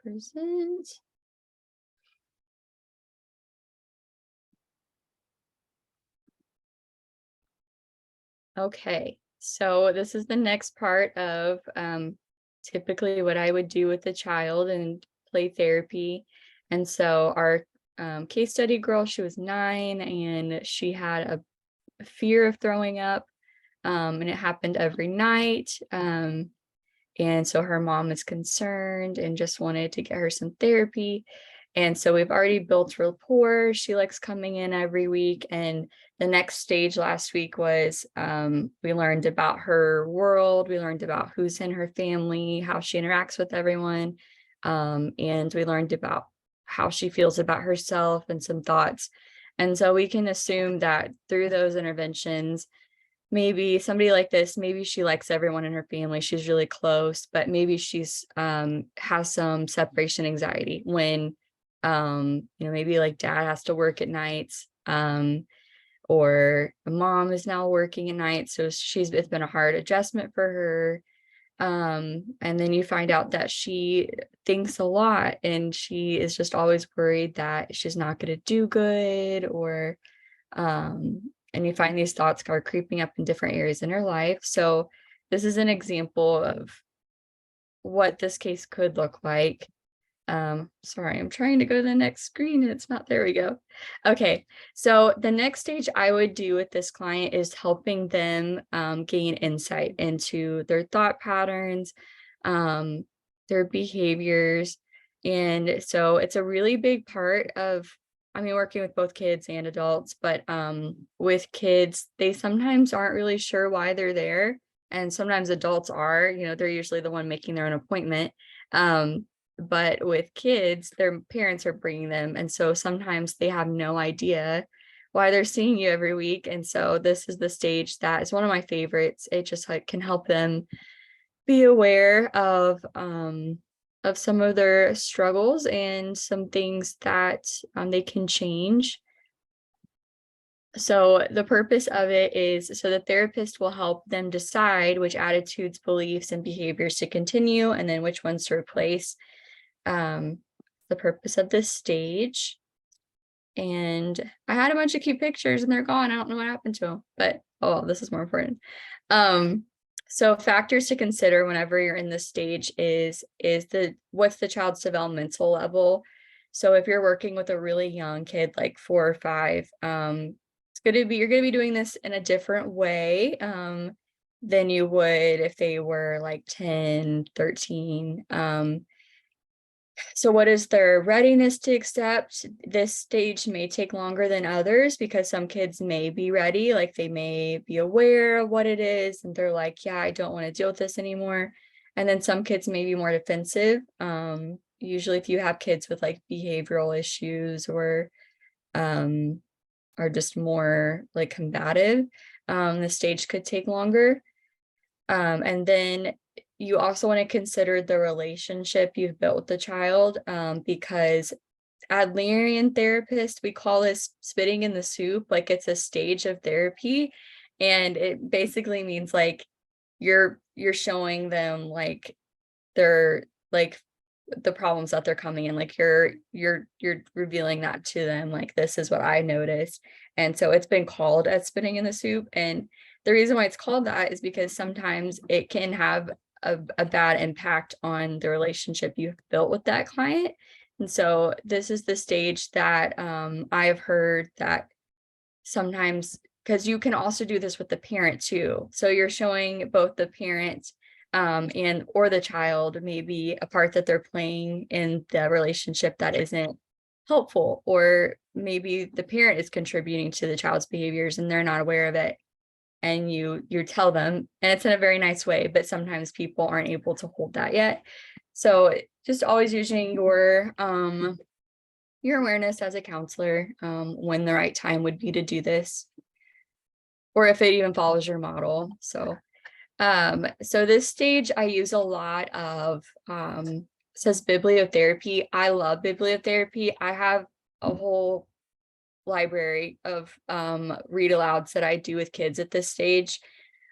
Present. Okay, so this is the next part of typically what I would do with a child in play therapy. And so our case study girl, she was 9 and she had a fear of throwing up, and it happened every night. And so her mom is concerned and just wanted to get her some therapy. And so we've already built rapport. She likes coming in every week. And the next stage last week was we learned about her world. We learned about who's in her family, how she interacts with everyone. And we learned about how she feels about herself and some thoughts. And so we can assume that through those interventions, maybe somebody like this, maybe she likes everyone in her family, she's really close, but maybe she's has some separation anxiety when maybe like dad has to work at nights, or mom is now working at night, so it's been a hard adjustment for her. And then you find out that she thinks a lot and she is just always worried that she's not going to do good, or and you find these thoughts are creeping up in different areas in her life. So this is an example of what this case could look like. Sorry, I'm trying to go to the next screen and it's not, there we go. Okay, so the next stage I would do with this client is helping them gain insight into their thought patterns, their behaviors. And so it's a really big part of, I mean, working with both kids and adults, but with kids, they sometimes aren't really sure why they're there. And sometimes adults are, they're usually the one making their own appointment. But with kids, their parents are bringing them. And so sometimes they have no idea why they're seeing you every week. And so this is the stage that is one of my favorites. It just can help them be aware of some of their struggles and some things that they can change. So the purpose of it is so the therapist will help them decide which attitudes, beliefs, and behaviors to continue, and then which ones to replace. The purpose of this stage. And I had a bunch of cute pictures and they're gone. I don't know what happened to them, but oh, this is more important. So factors to consider whenever you're in this stage is what's the child's developmental level. So if you're working with a really young kid, like 4 or 5, you're gonna be doing this in a different way than you would if they were like 10, 13. So what is their readiness to accept? This stage may take longer than others because some kids may be ready, like they may be aware of what it is and they're like, yeah, I don't want to deal with this anymore. And then some kids may be more defensive. Usually if you have kids with like behavioral issues or are just more like combative, the stage could take longer. And then you also want to consider the relationship you've built with the child, because Adlerian therapist, we call this spitting in the soup. Like it's a stage of therapy, and it basically means like you're showing them like they're like the problems that they're coming in, like you're revealing that to them, like this is what I noticed. And so it's been called as spitting in the soup, and the reason why it's called that is because sometimes it can have a bad impact on the relationship you've built with that client. And so this is the stage that I have heard that sometimes, because you can also do this with the parent too. So you're showing both the parent and or the child maybe a part that they're playing in the relationship that isn't helpful, or maybe the parent is contributing to the child's behaviors and they're not aware of it, and you tell them, and it's in a very nice way, but sometimes people aren't able to hold that yet. So just always using your awareness as a counselor, when the right time would be to do this, or if it even follows your model. So this stage I use a lot of says bibliotherapy. I love bibliotherapy. I have a whole library of read alouds that I do with kids at this stage.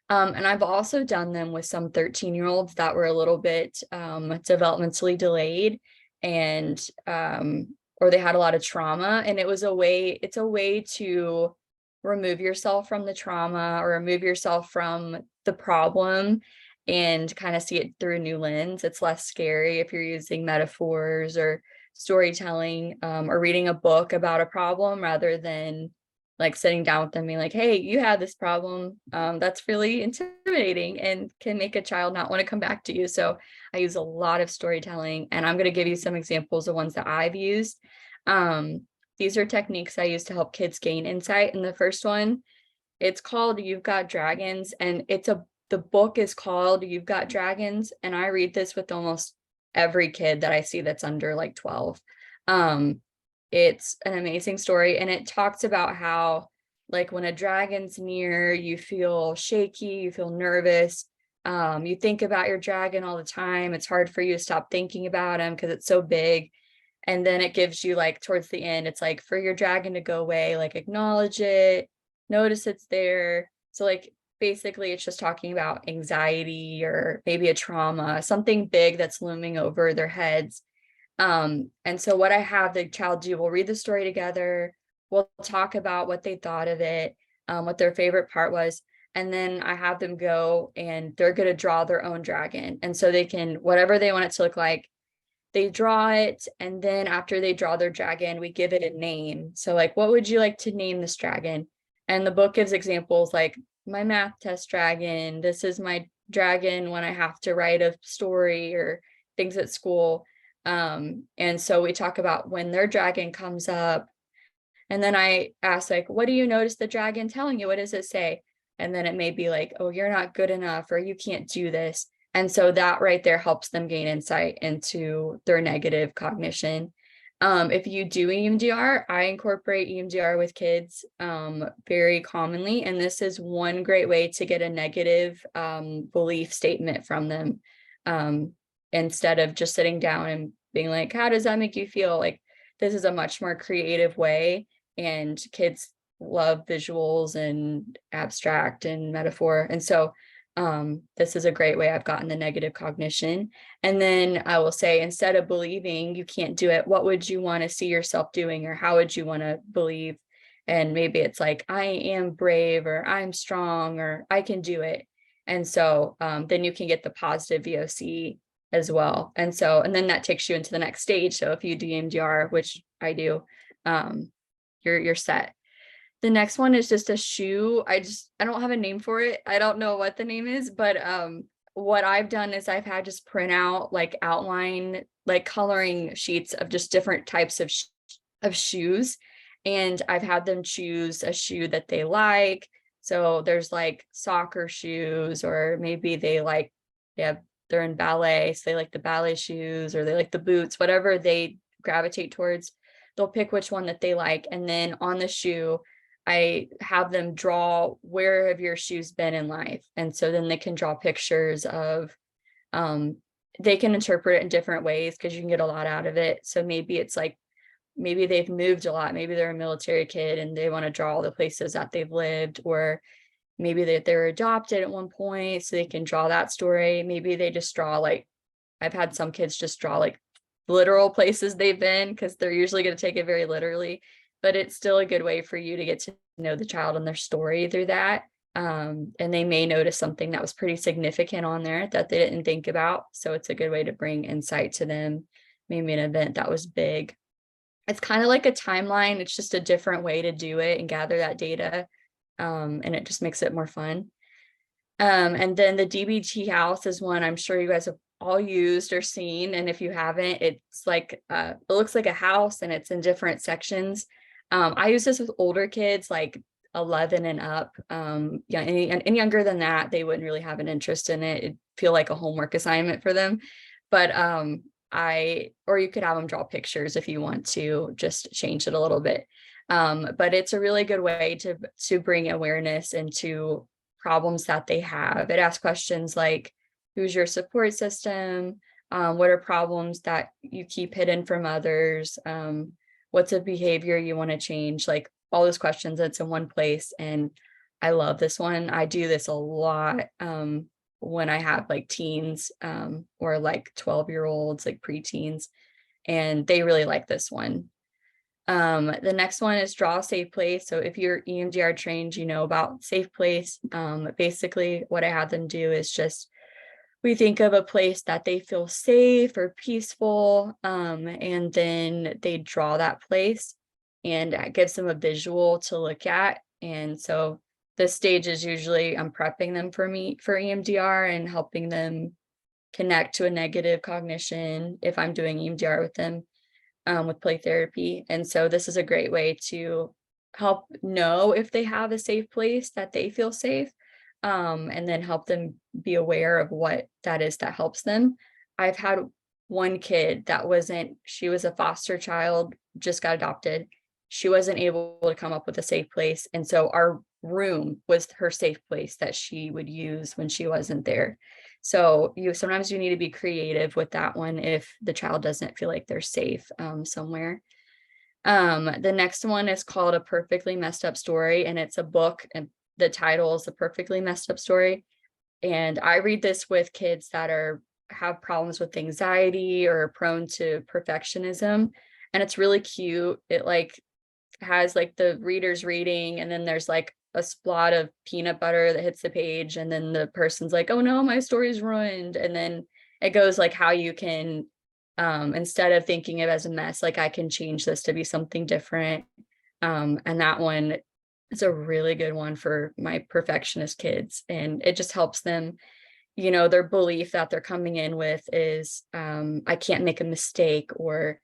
And I've also done them with some 13-year-olds that were a little bit developmentally delayed, and or they had a lot of trauma. And it's a way to remove yourself from the trauma or remove yourself from the problem and kind of see it through a new lens. It's less scary if you're using metaphors or storytelling, or reading a book about a problem rather than like sitting down with them being like, hey, you have this problem. That's really intimidating and can make a child not want to come back to you. So I use a lot of storytelling, and I'm going to give you some examples of ones that I've used. Um, these are techniques I use to help kids gain insight. And the first one, it's called You've Got Dragons, and the book is called You've Got Dragons. And I read this with almost every kid that I see that's under like 12. It's an amazing story, and it talks about how, like, when a dragon's near, you feel shaky, you feel nervous. You think about your dragon all the time. It's hard for you to stop thinking about him because it's so big. And then it gives you, like, towards the end, it's like for your dragon to go away, like, acknowledge it, notice it's there. So, like, basically it's just talking about anxiety or maybe a trauma, something big that's looming over their heads. And so what I have the child do, we'll read the story together, we'll talk about what they thought of it, what their favorite part was, and then I have them go and they're going to draw their own dragon. And so they can, whatever they want it to look like, they draw it, and then after they draw their dragon, we give it a name. So, like, what would you like to name this dragon? And the book gives examples like my math test dragon, this is my dragon when I have to write a story or things at school. And so we talk about when their dragon comes up, and then I ask, like, what do you notice the dragon telling you? What does it say? And then it may be like, oh, you're not good enough, or you can't do this. And so that right there helps them gain insight into their negative cognition. If you do EMDR, I incorporate EMDR with kids very commonly. And this is one great way to get a negative belief statement from them, instead of just sitting down and being like, how does that make you feel? Like, this is a much more creative way. And kids love visuals and abstract and metaphor. And so this is a great way I've gotten the negative cognition. And then I will say, instead of believing you can't do it, what would you want to see yourself doing, or how would you want to believe? And maybe it's like, I am brave, or I'm strong, or I can do it. And so then you can get the positive VOC as well. And then that takes you into the next stage. So if you do EMDR, which I do, you're set. The next one is just a shoe. I don't have a name for it. I don't know what the name is, but what I've done is I've had just print out like outline, like coloring sheets of just different types of shoes. And I've had them choose a shoe that they like. So there's like soccer shoes, or maybe they're in ballet, so they like the ballet shoes, or they like the boots, whatever they gravitate towards. They'll pick which one that they like. And then on the shoe, I have them draw, where have your shoes been in life? And so then they can draw pictures of, they can interpret it in different ways because you can get a lot out of it. So maybe it's like, maybe they've moved a lot. Maybe they're a military kid and they want to draw all the places that they've lived, or maybe they were adopted at one point, so they can draw that story. Maybe they just draw, like, I've had some kids just draw like literal places they've been, because they're usually going to take it very literally. But it's still a good way for you to get to know the child and their story through that. And they may notice something that was pretty significant on there that they didn't think about. So it's a good way to bring insight to them. Maybe an event that was big. It's kind of like a timeline. It's just a different way to do it and gather that data. And it just makes it more fun. And then the DBT house is one I'm sure you guys have all used or seen. And if you haven't, it's like, it looks like a house and it's in different sections. I use this with older kids, like 11 and up. Yeah, and younger than that, they wouldn't really have an interest in it. It'd feel like a homework assignment for them. But or you could have them draw pictures if you want to just change it a little bit. But it's a really good way to bring awareness into problems that they have. It asks questions like, who's your support system? What are problems that you keep hidden from others? What's a behavior you want to change? Like all those questions, it's in one place. And I love this one. I do this a lot when I have like teens or like 12-year-olds, like preteens, and they really like this one. The next one is draw a safe place. So if you're EMDR trained, you know about safe place. Basically what I have them do is just we think of a place that they feel safe or peaceful, and then they draw that place, and that gives them a visual to look at. And so this stage is usually I'm prepping them for EMDR and helping them connect to a negative cognition if I'm doing EMDR with them, with play therapy. And so this is a great way to help know if they have a safe place that they feel safe, and then help them be aware of what that is that helps them. I've had one kid that she was a foster child, just got adopted. She wasn't able to come up with a safe place. And so our room was her safe place that she would use when she wasn't there. So sometimes you need to be creative with that one if the child doesn't feel like they're safe somewhere. The next one is called A Perfectly Messed Up Story, and it's a book, and the title is A Perfectly Messed Up Story. And I read this with kids that have problems with anxiety or prone to perfectionism. And it's really cute. It like has like the reader's reading, and then there's like a splot of peanut butter that hits the page, and then the person's like, oh no, my story's ruined. And then it goes like how you can, instead of thinking of it as a mess, like I can change this to be something different. And that one is a really good one for my perfectionist kids, and it just helps them, their belief that they're coming in with is, I can't make a mistake, or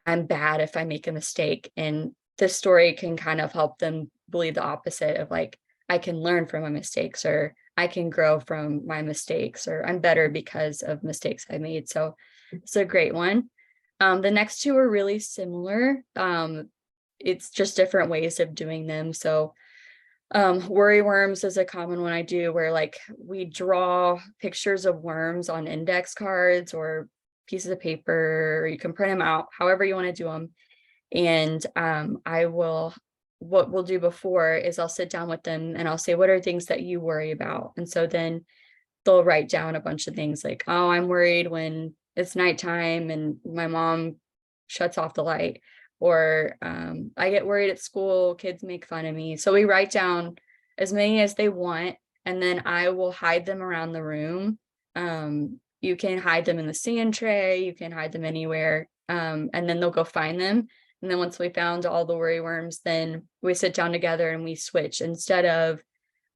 I'm bad if I make a mistake. And this story can kind of help them believe the opposite of like, I can learn from my mistakes, or I can grow from my mistakes, or I'm better because of mistakes I made. So it's a great one. The next two are really similar. It's just different ways of doing them. So worry worms is a common one I do, where like we draw pictures of worms on index cards or pieces of paper, or you can print them out, however you want to do them. And what we'll do before is I'll sit down with them and I'll say, what are things that you worry about? And so then they'll write down a bunch of things like, oh, I'm worried when it's nighttime and my mom shuts off the light, or I get worried at school, kids make fun of me. So we write down as many as they want, and then I will hide them around the room. You can hide them in the sand tray, you can hide them anywhere, and then they'll go find them. And then once we found all the worry worms, then we sit down together and we switch, instead of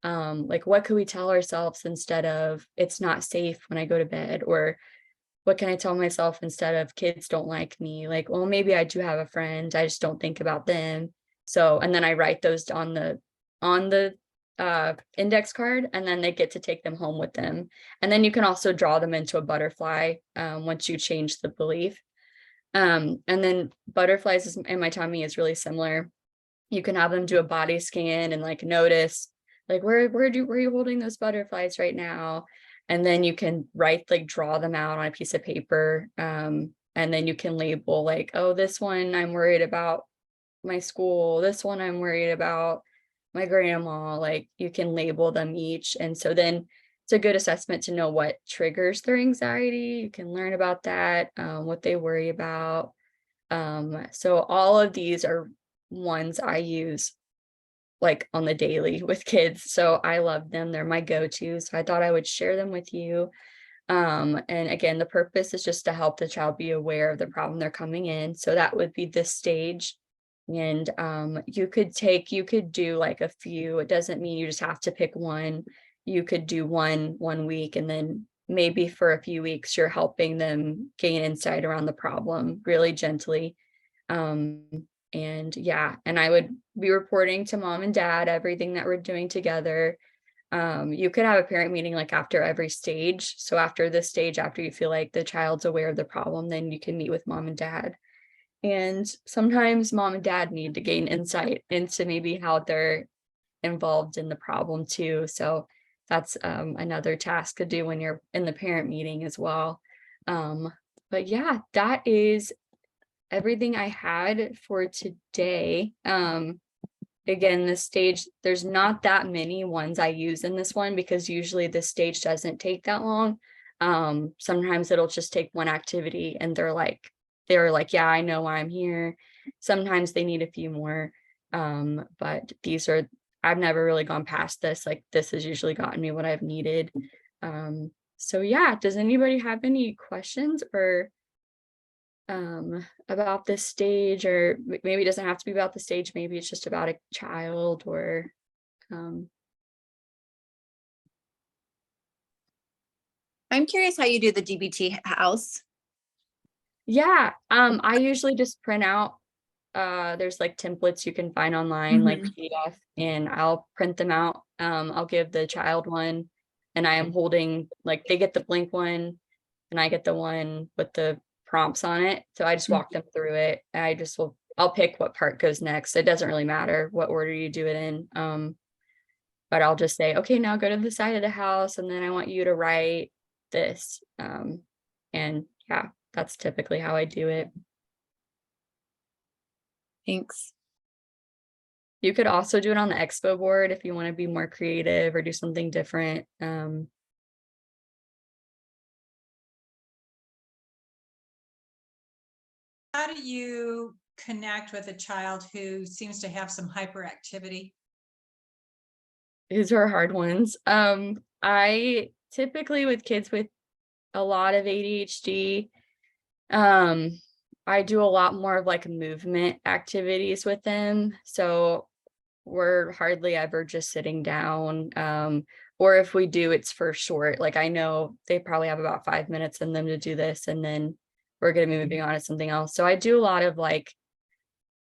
like, what could we tell ourselves instead of it's not safe when I go to bed, or what can I tell myself instead of kids don't like me? Like, well, maybe I do have a friend, I just don't think about them. So, and then I write those on the index card, and then they get to take them home with them. And then you can also draw them into a butterfly once you change the belief. And then butterflies in my tummy is really similar. You can have them do a body scan and like notice like where are you holding those butterflies right now? And then you can draw them out on a piece of paper. And then you can label like, oh, this one I'm worried about my school, this one I'm worried about my grandma. Like you can label them each. And so then it's a good assessment to know what triggers their anxiety. You can learn about that, what they worry about. So all of these are ones I use like on the daily with kids. So I love them. They're my go-to. So I thought I would share them with you. And again, the purpose is just to help the child be aware of the problem they're coming in. So that would be this stage. And you could do like a few. It doesn't mean you just have to pick one. You could do one week, and then maybe for a few weeks you're helping them gain insight around the problem really gently. And yeah, and I would be reporting to mom and dad everything that we're doing together. You could have a parent meeting like after every stage. So after this stage, after you feel like the child's aware of the problem, then you can meet with mom and dad. And sometimes mom and dad need to gain insight into maybe how they're involved in the problem too. So that's another task to do when you're in the parent meeting as well. But yeah, that is everything I had for today. again, this stage, there's not that many ones I use in this one because usually this stage doesn't take that long. Sometimes it'll just take one activity and they're like, yeah, I know why I'm here. Sometimes they need a few more. But I've never really gone past this. Like this has usually gotten me what I've needed. So yeah, does anybody have any questions or about this stage, or maybe it doesn't have to be about the stage, maybe it's just about a child or um I'm curious how you do the DBT house. yeah, I usually just print out there's like templates you can find online like Mhm. PDF, and I'll print them out. I'll give the child one, and I am holding, like, they get the blank one and I get the one with the prompts on it, so I just walk them through it. I'll pick what part goes next. It doesn't really matter what order you do it in. But I'll just say, okay, now go to the side of the house, and then I want you to write this. And yeah, that's typically how I do it. Thanks. You could also do it on the expo board if you want to be more creative or do something different. How do you connect with a child who seems to have some hyperactivity? These are hard ones. I typically with kids with a lot of ADHD, um, I do a lot more of like movement activities with them. So we're hardly ever just sitting down. Or if we do, it's for short. Like I know they probably have about 5 minutes in them to do this, and then we're gonna be moving on to something else. So I do a lot of like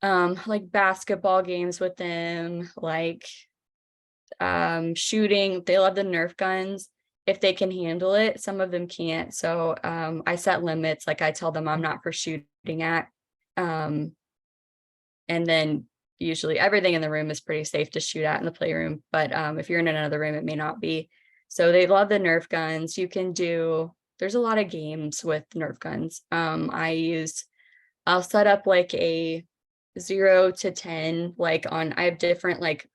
basketball games with them, like shooting. They love the Nerf guns if they can handle it. Some of them can't. So I set limits, like I tell them I'm not for shooting at. Um, and then usually everything in the room is pretty safe to shoot at in the playroom, but if you're in another room it may not be. So they love the Nerf guns. There's a lot of games with Nerf guns. I'll set up like a 0 to 10, like I have different like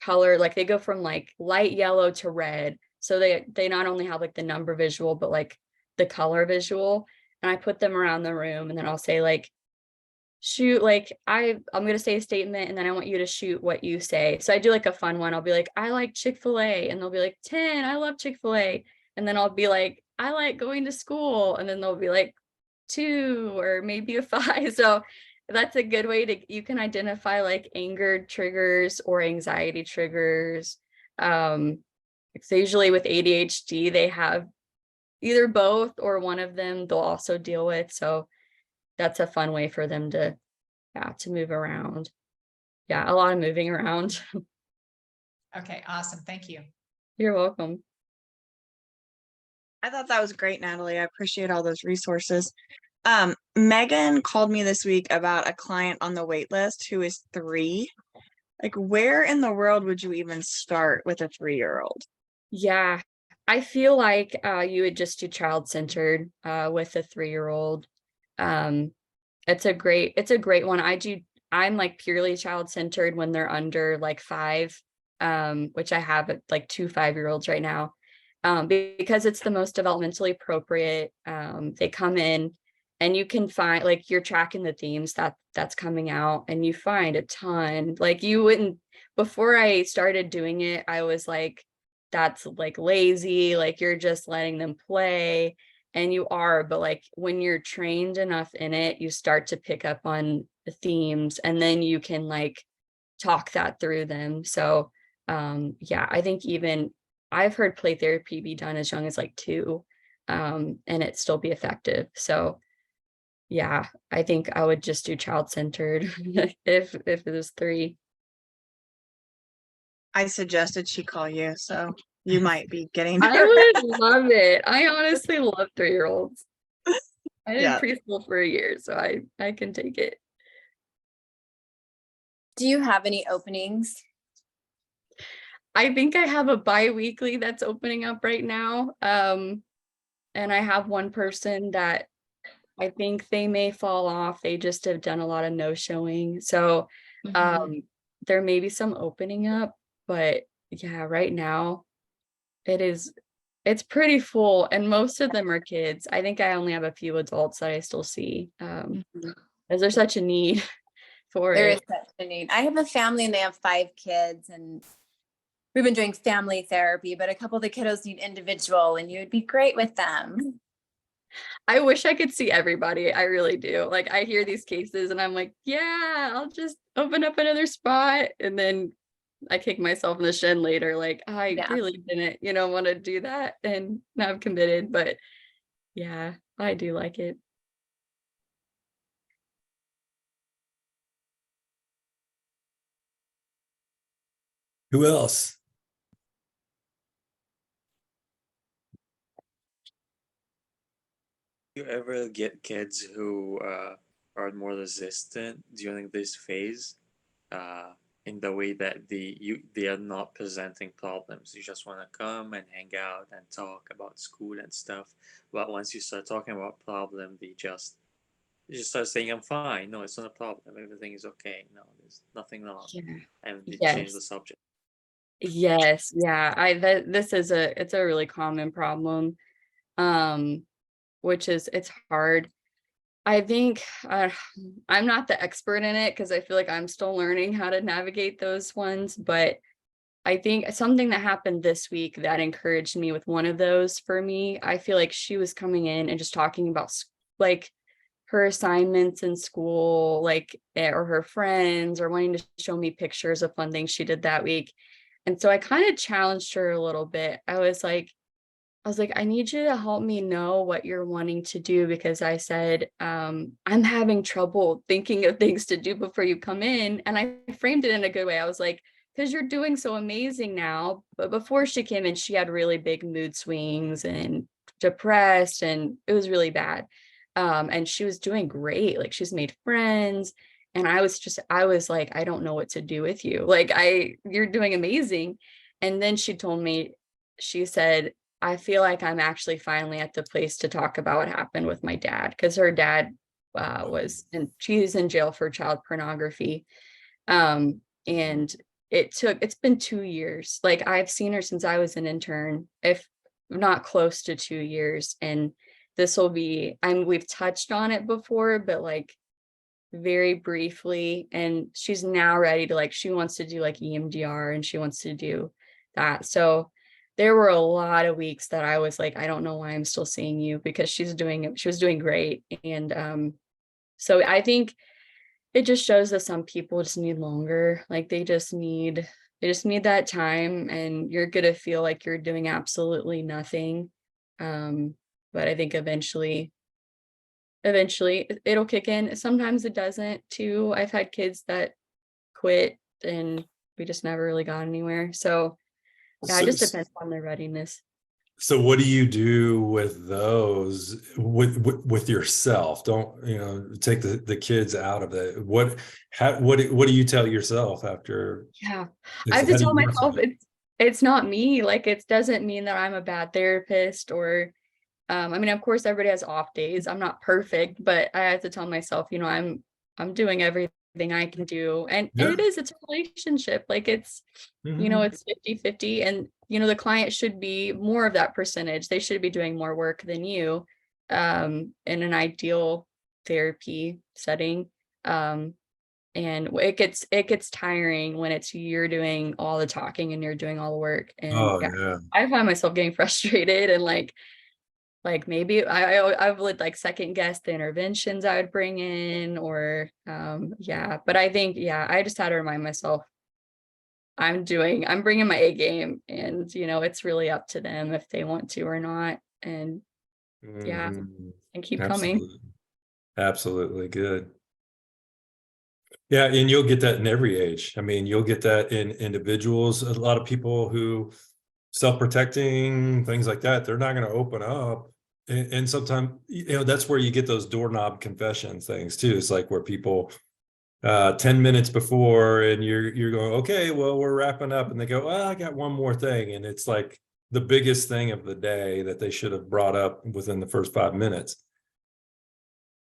color, like they go from like light yellow to red, so they not only have like the number visual but like the color visual, and I put them around the room, and then I'll say like, shoot, like I'm gonna say a statement and then I want you to shoot what you say. So I do like a fun one. I'll be like, I like Chick-fil-A, and they'll be like 10, I love Chick-fil-A. And then I'll be like, I like going to school, and then they'll be like 2 or maybe a 5. So that's a good way to, you can identify like anger triggers or anxiety triggers. So usually with ADHD they have either both or one of them they'll also deal with. So that's a fun way for them to, yeah, to move around. Yeah, a lot of moving around. Okay, awesome. Thank you. You're welcome. I thought that was great, Natalie. I appreciate all those resources. Megan called me this week about a client on the wait list who is 3. Like, where in the world would you even start with a 3-year-old? Yeah, I feel like you would just do child-centered with a 3-year-old. Um, it's a great one. I'm like purely child-centered when they're under like 5, which I have like 2 5-year-olds right now. Because it's the most developmentally appropriate. They come in and you can find, like, you're tracking the themes that's coming out, and you find a ton. Like you wouldn't, before I started doing it, I was like, that's like lazy, like you're just letting them play. And you are, but like when you're trained enough in it, you start to pick up on the themes, and then you can like talk that through them. So yeah, I think even I've heard play therapy be done as young as like 2, and it still be effective. So yeah, I think I would just do child-centered if it was 3. I suggested she call you, so you might be getting I her. would love it. I honestly love 3-year-olds. I did Yeah. preschool for a year, so I can take it. Do you have any openings? I think I have a bi-weekly that's opening up right now. And I have one person that I think they may fall off. They just have done a lot of no showing. So Mhm. there may be some opening up, but yeah, right now it's pretty full, and most of them are kids. I think I only have a few adults that I still see. Mhm. Is there such a need for There is it? such a need. I have a family and they have 5 kids, and we've been doing family therapy, but a couple of the kiddos need individual, and you would be great with them. I wish I could see everybody. I really do. Like I hear these cases and I'm like, yeah, I'll just open up another spot. And then I kick myself in the shin later, like I Yeah. really didn't, want to do that. And now I'm committed. But yeah, I do like it. Who else? You ever get kids who are more resistant during this phase, uh, in the way that they are not presenting problems. You just want to come and hang out and talk about school and stuff. But once you start talking about problem, they just start saying, "I'm fine. No, it's not a problem. Everything is okay. No, there's nothing wrong," Yeah. and they change the Yes. subject. Yes. Yeah. This is it's a really common problem. Um, which is it's hard. I think I'm not the expert in it because I feel like I'm still learning how to navigate those ones, but I think something that happened this week that encouraged me with one of those for me, I feel like she was coming in and just talking about like her assignments in school, like or her friends, or wanting to show me pictures of fun things she did that week. And so I kind of challenged her a little bit. I was like, I need you to help me know what you're wanting to do because I said, I'm having trouble thinking of things to do before you come in. And I framed it in a good way. I was like, because you're doing so amazing now. But before she came in, she had really big mood swings and depressed, and it was really bad. And she was doing great. Like she's made friends. And I was like, I don't know what to do with you. Like, you're doing amazing. And then she told me, she said, I feel like I'm actually finally at the place to talk about what happened with my dad because her dad she's in jail for child pornography. And it's been 2 years. Like I've seen her since I was an intern, if not close to 2 years. And we've touched on it before, but like very briefly. And she's now ready to she wants to do like EMDR and she wants to do that. So there were a lot of weeks that I was like, I don't know why I'm still seeing you because she was doing great. And so I think it just shows that some people just need longer. Like they just need that time, and you're gonna feel like you're doing absolutely nothing. But I think eventually it'll kick in. Sometimes it doesn't too. I've had kids that quit and we just never really got anywhere. So yeah, it So, just depends on their readiness. so what do you do with those with yourself? Don't, take the kids out of it. What do you tell yourself after? Yeah. I have to How do tell you work myself on it? it's not me. Like it doesn't mean that I'm a bad therapist or I mean, of course everybody has off days. I'm not perfect, but I have to tell myself, I'm doing everything I can do. And Yeah. it's a relationship. Like Mhm. it's 50-50, and the client should be more of that percentage. They should be doing more work than you in an ideal therapy setting. And it gets tiring when it's you're doing all the talking and you're doing all the work. And Oh yeah, yeah. I find myself getting frustrated and like maybe I would like second guess the interventions I would bring in or yeah, but I think yeah, I just had to remind myself I'm bringing my A game, and it's really up to them if they want to or not. And yeah, Mhm. and keep coming. Absolutely. Absolutely good. Yeah, and you'll get that in every age. I mean, you'll get that in individuals. A lot of people who self-protecting, things like that, they're not going to open up. And sometimes, that's where you get those doorknob confession things too. It's like where people 10 minutes before and you're going, okay, well, we're wrapping up, and they go, well, I got one more thing. And it's like the biggest thing of the day that they should have brought up within the first 5 minutes.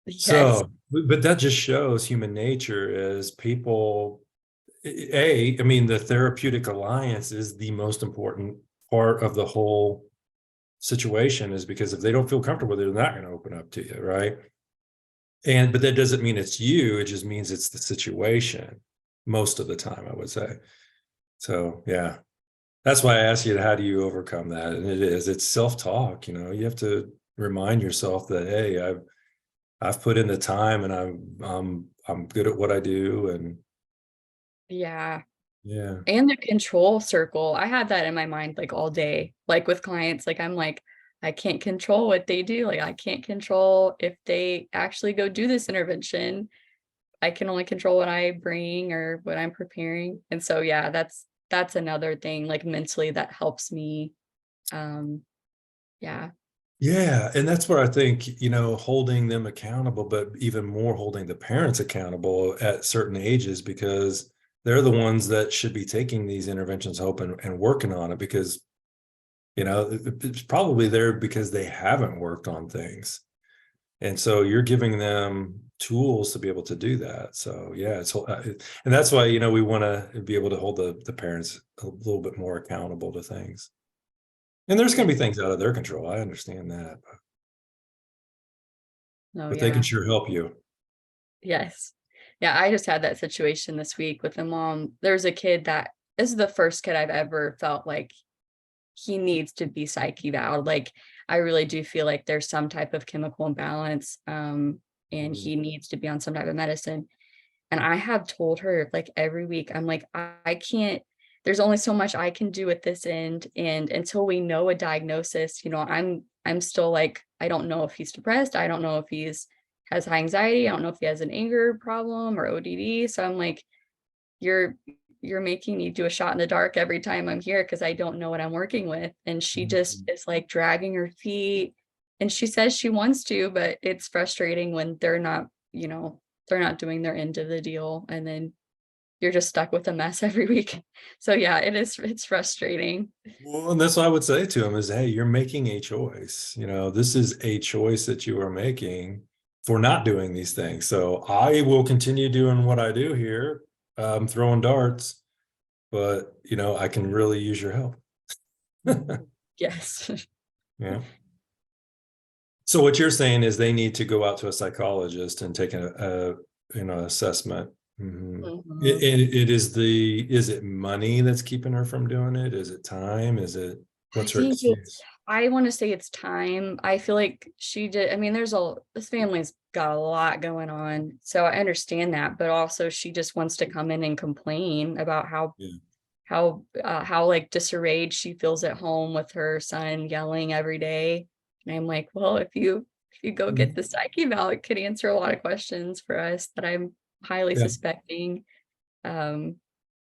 Yes. So, but that just shows human nature is people, I mean, the therapeutic alliance is the most important part of the whole situation, is because if they don't feel comfortable, they're not going to open up to you, right? But that doesn't mean it's you, it just means it's the situation most of the time, I would say. So yeah, that's why I asked you, how do you overcome that? And it's self-talk, you have to remind yourself that, hey, I've put in the time, and I'm good at what I do. And Yeah. yeah. And the control circle, I had that in my mind like all day, like with clients, like I'm like, I can't control what they do. Like I can't control if they actually go do this intervention. I can only control what I bring or what I'm preparing. And so yeah, that's another thing like mentally that helps me. Um yeah. Yeah, and that's where I think, holding them accountable, but even more holding the parents accountable at certain ages, because they're the ones that should be taking these interventions, hoping and working on it, because, it's probably there because they haven't worked on things. And so you're giving them tools to be able to do that. So yeah, and that's why, we want to be able to hold the parents a little bit more accountable to things. And there's going Yeah. to be things out of their control. I understand that. Oh But they can yeah. sure help you. Yes. Yeah, I just had that situation this week with a mom. There's a kid that this is the first kid I've ever felt like he needs to be psych eval. Like I really do feel like there's some type of chemical imbalance, and Mhm. he needs to be on some type of medicine. And I have told her like every week, I'm like, I can't, there's only so much I can do at this end. And until we know a diagnosis, I'm still like, I don't know if he's depressed. I don't know if he's has high anxiety. I don't know if he has an anger problem or ODD. So I'm like, you're you're making me do a shot in the dark every time I'm here because I don't know what I'm working with. And she just Mhm. is like dragging her feet. And she says she wants to, but it's frustrating when they're not doing their end of the deal. And then you're just stuck with a mess every week. So yeah, it's frustrating. Well, and that's what I would say to him is, hey, you're making a choice. This is a choice that you are making for not doing these things. So I will continue doing what I do here, throwing darts, but I can really use your help. Yes. Yeah. So what you're saying is they need to go out to a psychologist and take assessment. Mhm. Mhm. Is it money that's keeping her from doing it? Is it time? I What's her think it's excuse? I want to say it's time. I feel like she did. I mean, this family's got a lot going on. So I understand that, but also she just wants to come in and complain about Yeah. how like disarrayed she feels at home with her son yelling every day. And I'm like, well, if you go get Mhm. the psych eval, it could answer a lot of questions for us that I'm highly Yeah. suspecting. Because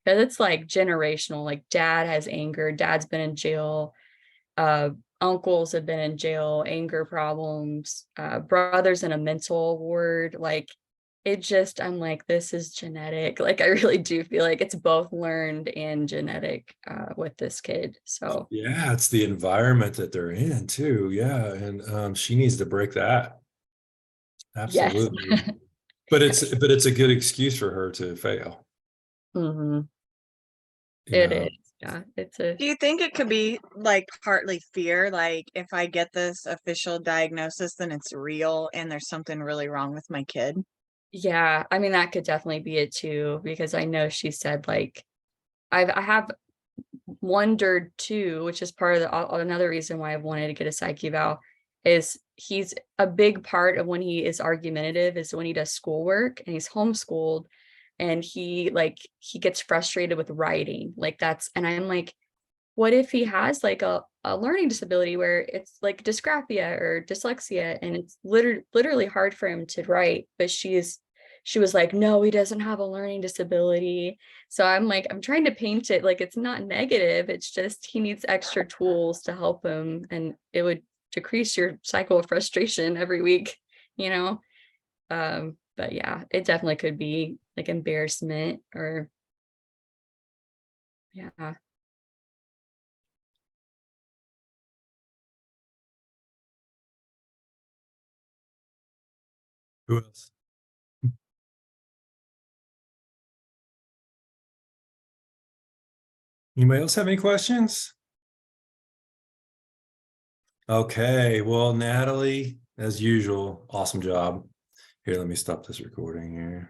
it's like generational. Like dad has anger, dad's been in jail, uh, uncles have been in jail, anger problems, brothers in a mental ward. Like I'm like, this is genetic. Like I really do feel like it's both learned and genetic with this kid. So Yeah, it's the environment that they're in too. Yeah, and she needs to break that. yes. Absolutely. But it's a good excuse for her to fail. Hmm. You It know. is. Yeah. It's a Do you think it could be like partly fear? Like if I get this official diagnosis, then it's real and there's something really wrong with my kid? yeah. I mean, that could definitely be it too, because I know she said like I have wondered too, which is part of another reason why I've wanted to get a psych eval, is he's a big part of when he is argumentative is when he does schoolwork and he's homeschooled and he gets frustrated with writing. Like that's and I'm like, what if he has like a learning disability where it's like dysgraphia or dyslexia and it's literally hard for him to write, but she was like, no, he doesn't have a learning disability. So I'm like, I'm trying to paint it like it's not negative, it's just he needs extra tools to help him and it would decrease your cycle of frustration every week, you know. But yeah, it definitely could be like embarrassment or yeah. Who else? Anybody else have any questions? Okay, well, Natalie, as usual, awesome job. Here, let me stop this recording here.